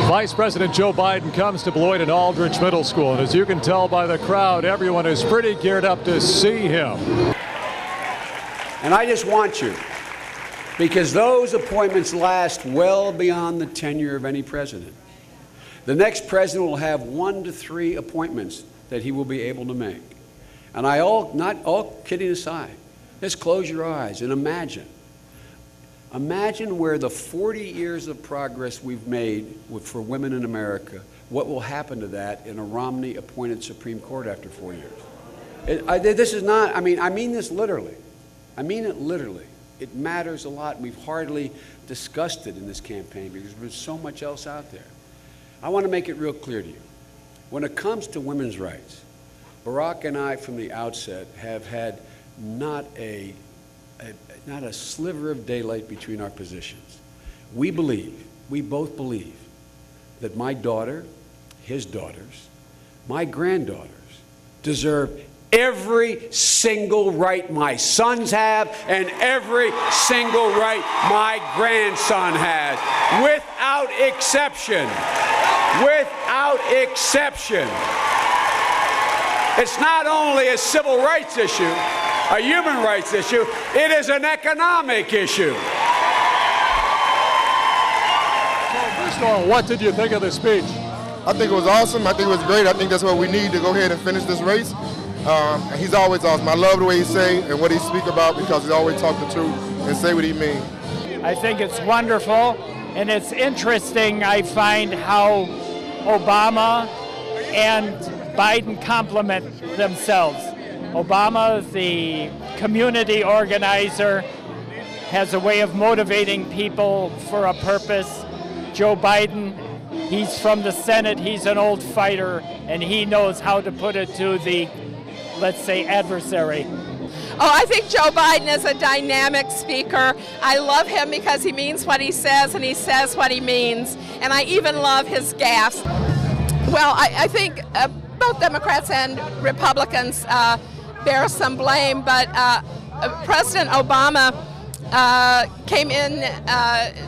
Vice President Joe Biden comes to Beloit and Aldrich Middle School, and as you can tell by the crowd, everyone is pretty geared up to see him. And I just want you, because those appointments last well beyond the tenure of any president. The next president will have 1 to 3 appointments that he will be able to make. And not all kidding aside, just close your eyes and imagine. Imagine where the 40 years of progress we've made for women in America, what will happen to that in a Romney-appointed Supreme Court after 4 years. This is not, I mean this literally. I mean it literally. It matters a lot. We've hardly discussed it in this campaign because there's so much else out there. I want to make it real clear to you. When it comes to women's rights, Barack and I from the outset have had not a sliver of daylight between our positions. We both believe that my daughter, his daughters, my granddaughters deserve every single right my sons have and every single right my grandson has, without exception. Without exception. It's not only a civil rights issue, a human rights issue, it is an economic issue. So first of all, what did you think of the speech? I think it was awesome. I think it was great. I think that's what we need to go ahead and finish this race. He's always awesome. I love the way he say and what he speak about because he always talk the truth and say what he mean. I think it's wonderful, and it's interesting, I find, how Obama and Biden complement themselves. Obama, the community organizer, has a way of motivating people for a purpose. Joe Biden, he's from the Senate, he's an old fighter, and he knows how to put it to the, let's say, adversary. Oh, I think Joe Biden is a dynamic speaker. I love him because he means what he says and he says what he means. And I even love his gaffes. Well, I think both Democrats and Republicans bear some blame, but President Obama came in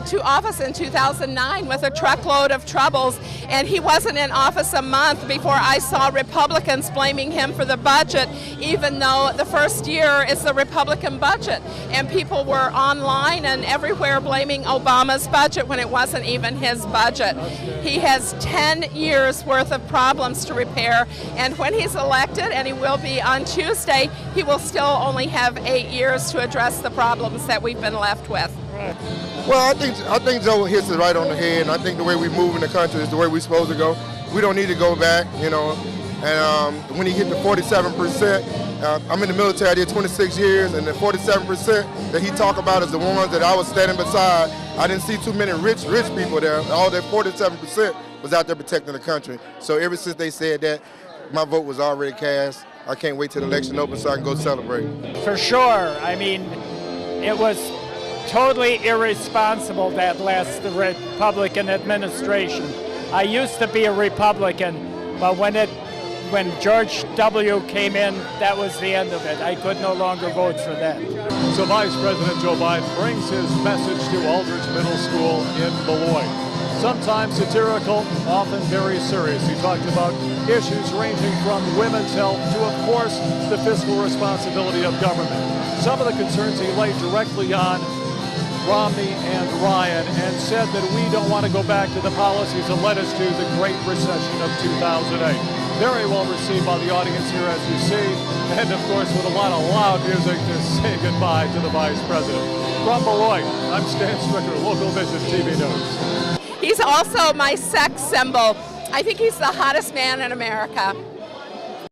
to office in 2009 with a truckload of troubles, and he wasn't in office a month before I saw Republicans blaming him for the budget, even though the first year is the Republican budget. And people were online and everywhere blaming Obama's budget when it wasn't even his budget. He has 10 years worth of problems to repair, and when he's elected, and he will be on Tuesday, he will still only have 8 years to address the problems that we've been left with. Well, I think Joe hits it right on the head, and I think the way we move in the country is the way we're supposed to go. We don't need to go back, you know. And when he hit the 47%, I'm in the military, I did 26 years, and the 47% that he talked about is the ones that I was standing beside. I didn't see too many rich people there. All that 47% was out there protecting the country. So ever since they said that, my vote was already cast. I can't wait till the election opens so I can go celebrate. For sure. I mean, it was totally irresponsible, that last Republican administration. I used to be a Republican, but when George W. came in, that was the end of it. I could no longer vote for that. So Vice President Joe Biden brings his message to Aldrich Middle School in Beloit. Sometimes satirical, often very serious. He talked about issues ranging from women's health to, of course, the fiscal responsibility of government. Some of the concerns he laid directly on Romney and Ryan and said that we don't want to go back to the policies that led us to the Great Recession of 2008. Very well received by the audience here, as you see, and of course with a lot of loud music to say goodbye to the Vice President. From Beloit, I'm Stan Stricker, Local Vision TV News. He's also my sex symbol. I think he's the hottest man in America.